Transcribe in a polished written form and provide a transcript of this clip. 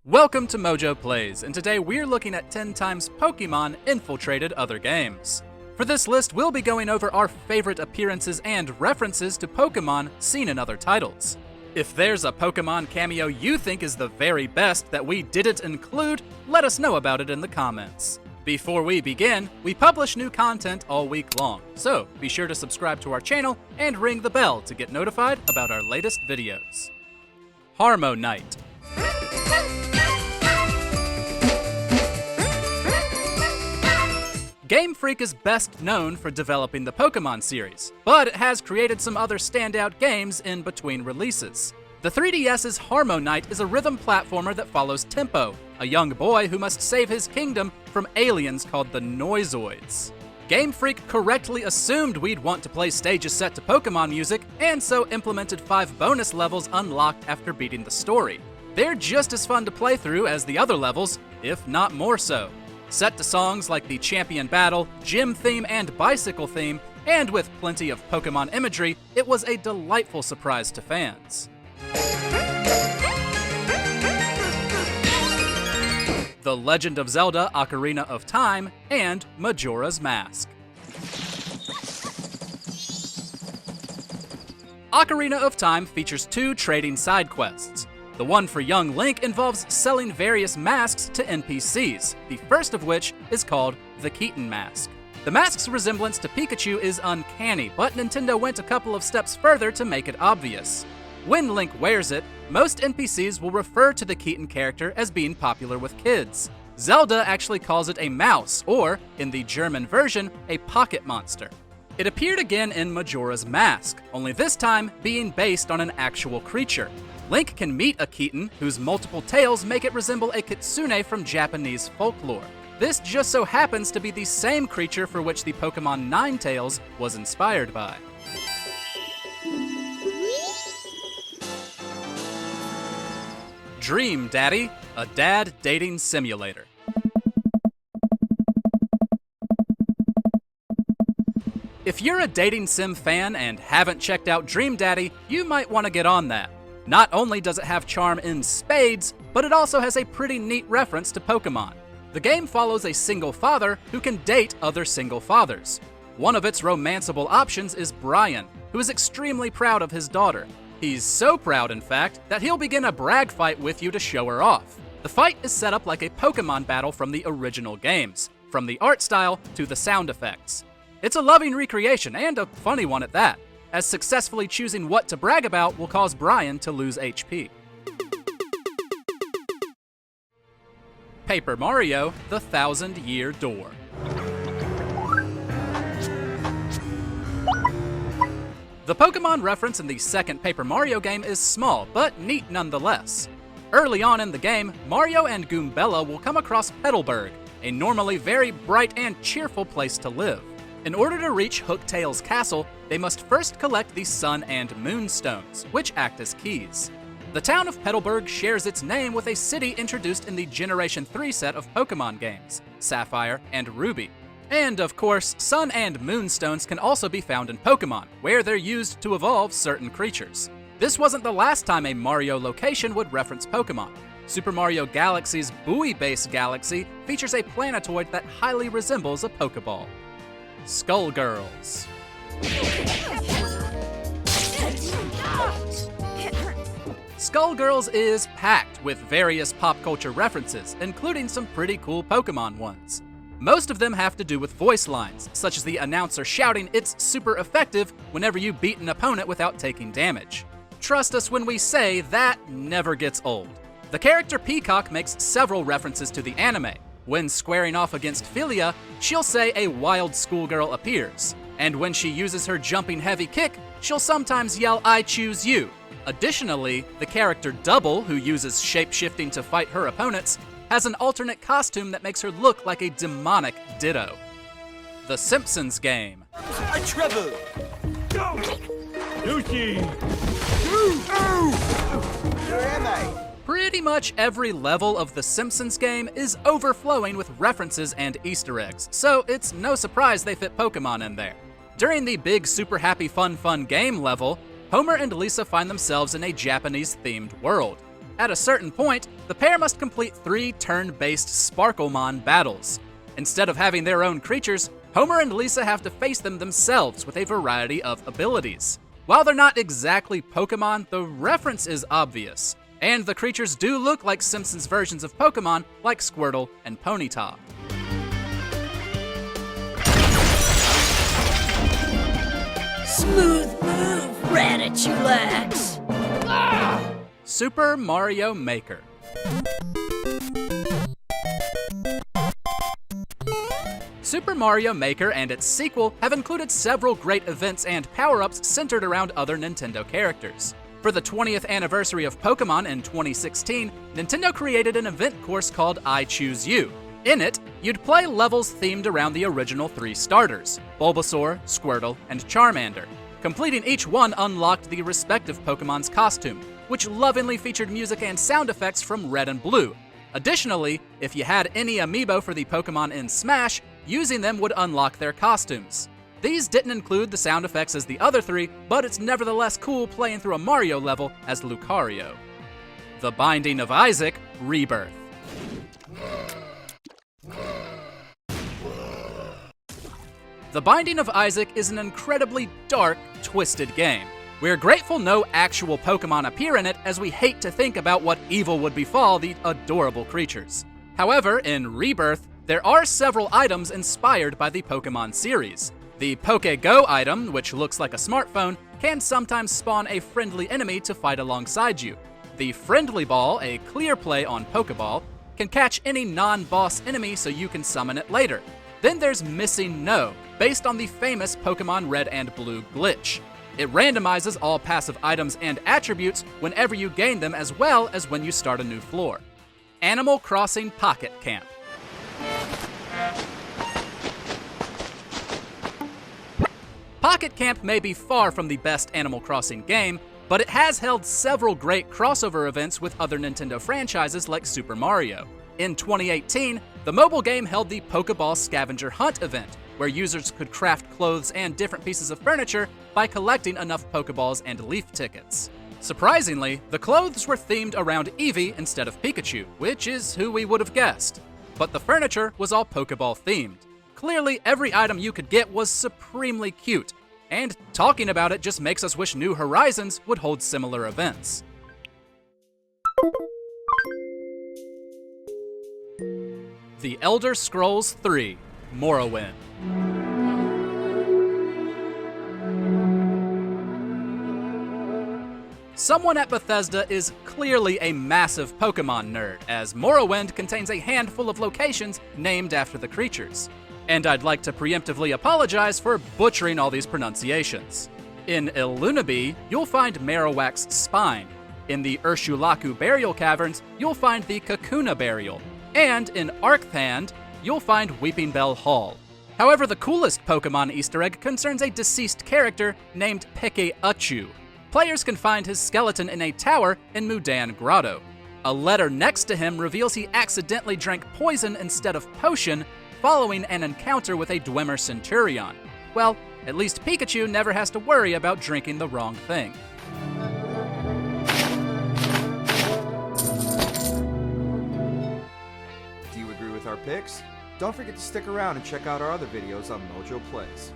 Welcome to MojoPlays, and today we're looking at 10 times Pokémon infiltrated other games. For this list, we'll be going over our favorite appearances and references to Pokémon seen in other titles. If there's a Pokémon cameo you think is the very best that we didn't include, let us know about it in the comments. Before we begin, we publish new content all week long, so be sure to subscribe to our channel and ring the bell to get notified about our latest videos. Morrowind. Game Freak is best known for developing the Pokémon series, but it has created some other standout games in between releases. The 3DS's Morrowind is a rhythm platformer that follows Tempo, a young boy who must save his kingdom from aliens called the Noizoids. Game Freak correctly assumed we'd want to play stages set to Pokémon music, and so implemented 5 bonus levels unlocked after beating the story. They're just as fun to play through as the other levels, if not more so. Set to songs like the Champion Battle, Gym theme, and Bicycle theme, and with plenty of Pokémon imagery, it was a delightful surprise to fans. The Legend of Zelda: Ocarina of Time, and Majora's Mask. Ocarina of Time features 2 trading side quests. The one for young Link involves selling various masks to NPCs, the first of which is called the Keaton Mask. The mask's resemblance to Pikachu is uncanny, but Nintendo went a couple of steps further to make it obvious. When Link wears it, most NPCs will refer to the Keaton character as being popular with kids. Zelda actually calls it a mouse, or, in the German version, a pocket monster. It appeared again in Majora's Mask, only this time being based on an actual creature. Link can meet a Keaton, whose multiple tails make it resemble a kitsune from Japanese folklore. This just so happens to be the same creature for which the Pokémon Ninetales was inspired by. Dream Daddy, a dad dating simulator. If you're a dating sim fan and haven't checked out Dream Daddy, you might want to get on that. Not only does it have charm in spades, but it also has a pretty neat reference to Pokémon. The game follows a single father who can date other single fathers. One of its romanceable options is Brian, who is extremely proud of his daughter. He's so proud, in fact, that he'll begin a brag fight with you to show her off. The fight is set up like a Pokémon battle from the original games, from the art style to the sound effects. It's a loving recreation, and a funny one at that, as successfully choosing what to brag about will cause Brian to lose HP. Paper Mario: The Thousand-Year Door. The Pokémon reference in the second Paper Mario game is small, but neat nonetheless. Early on in the game, Mario and Goombella will come across Petalburg, a normally very bright and cheerful place to live. In order to reach Hooktail's castle, they must first collect the Sun and Moon Stones, which act as keys. The town of Petalburg shares its name with a city introduced in the Generation 3 set of Pokémon games, Sapphire and Ruby. And of course, Sun and Moon Stones can also be found in Pokémon, where they're used to evolve certain creatures. This wasn't the last time a Mario location would reference Pokémon. Super Mario Galaxy's Buoy-based galaxy features a planetoid that highly resembles a Pokéball. Skullgirls. Skullgirls is packed with various pop culture references, including some pretty cool Pokémon ones. Most of them have to do with voice lines, such as the announcer shouting it's super effective whenever you beat an opponent without taking damage. Trust us when we say that never gets old. The character Peacock makes several references to the anime. When squaring off against Philia, she'll say a wild schoolgirl appears. And when she uses her jumping heavy kick, she'll sometimes yell, "I choose you." Additionally, the character Double, who uses shape-shifting to fight her opponents, has an alternate costume that makes her look like a demonic Ditto. The Simpsons game. Trevor! Go! Lucy! Where am I? Pretty much every level of the Simpsons game is overflowing with references and Easter eggs, so it's no surprise they fit Pokémon in there. During the Big Super Happy Fun Game level, Homer and Lisa find themselves in a Japanese-themed world. At a certain point, the pair must complete 3 turn-based Sparklemon battles. Instead of having their own creatures, Homer and Lisa have to face them themselves with a variety of abilities. While they're not exactly Pokémon, the reference is obvious, and the creatures do look like Simpsons versions of Pokémon like Squirtle and Ponyta. Smooth move, Ratatulax! Ah! Super Mario Maker. Super Mario Maker and its sequel have included several great events and power-ups centered around other Nintendo characters. For the 20th anniversary of Pokémon in 2016, Nintendo created an event course called I Choose You. In it, you'd play levels themed around the original 3 starters, Bulbasaur, Squirtle, and Charmander. Completing each one unlocked the respective Pokémon's costume, which lovingly featured music and sound effects from Red and Blue. Additionally, if you had any amiibo for the Pokémon in Smash, using them would unlock their costumes. These didn't include the sound effects as the other 3, but it's nevertheless cool playing through a Mario level as Lucario. The Binding of Isaac Rebirth. The Binding of Isaac is an incredibly dark, twisted game. We're grateful no actual Pokémon appear in it, as we hate to think about what evil would befall the adorable creatures. However, in Rebirth, there are several items inspired by the Pokémon series. The Poké-Go item, which looks like a smartphone, can sometimes spawn a friendly enemy to fight alongside you. The Friendly Ball, a clear play on Pokéball, can catch any non-boss enemy so you can summon it later. Then there's Missing No, based on the famous Pokémon Red and Blue glitch. It randomizes all passive items and attributes whenever you gain them, as well as when you start a new floor. Animal Crossing Pocket Camp. Pocket Camp may be far from the best Animal Crossing game, but it has held several great crossover events with other Nintendo franchises like Super Mario. In 2018, the mobile game held the Pokeball Scavenger Hunt event, where users could craft clothes and different pieces of furniture by collecting enough Pokeballs and leaf tickets. Surprisingly, the clothes were themed around Eevee instead of Pikachu, which is who we would have guessed. But the furniture was all Pokeball themed. Clearly, every item you could get was supremely cute, and talking about it just makes us wish New Horizons would hold similar events. The Elder Scrolls III: Morrowind. Someone at Bethesda is clearly a massive Pokémon nerd, as Morrowind contains a handful of locations named after the creatures. And I'd like to preemptively apologize for butchering all these pronunciations. In Illunabi, you'll find Marowak's spine. In the Urshulaku burial caverns, you'll find the Kakuna burial. And in Arcthand, you'll find Weeping Bell Hall. However, the coolest Pokémon Easter egg concerns a deceased character named Peke-Uchu. Players can find his skeleton in a tower in Mudan Grotto. A letter next to him reveals he accidentally drank poison instead of potion following an encounter with a Dwemer Centurion. Well, at least Pikachu never has to worry about drinking the wrong thing. Do you agree with our picks? Don't forget to stick around and check out our other videos on MojoPlays.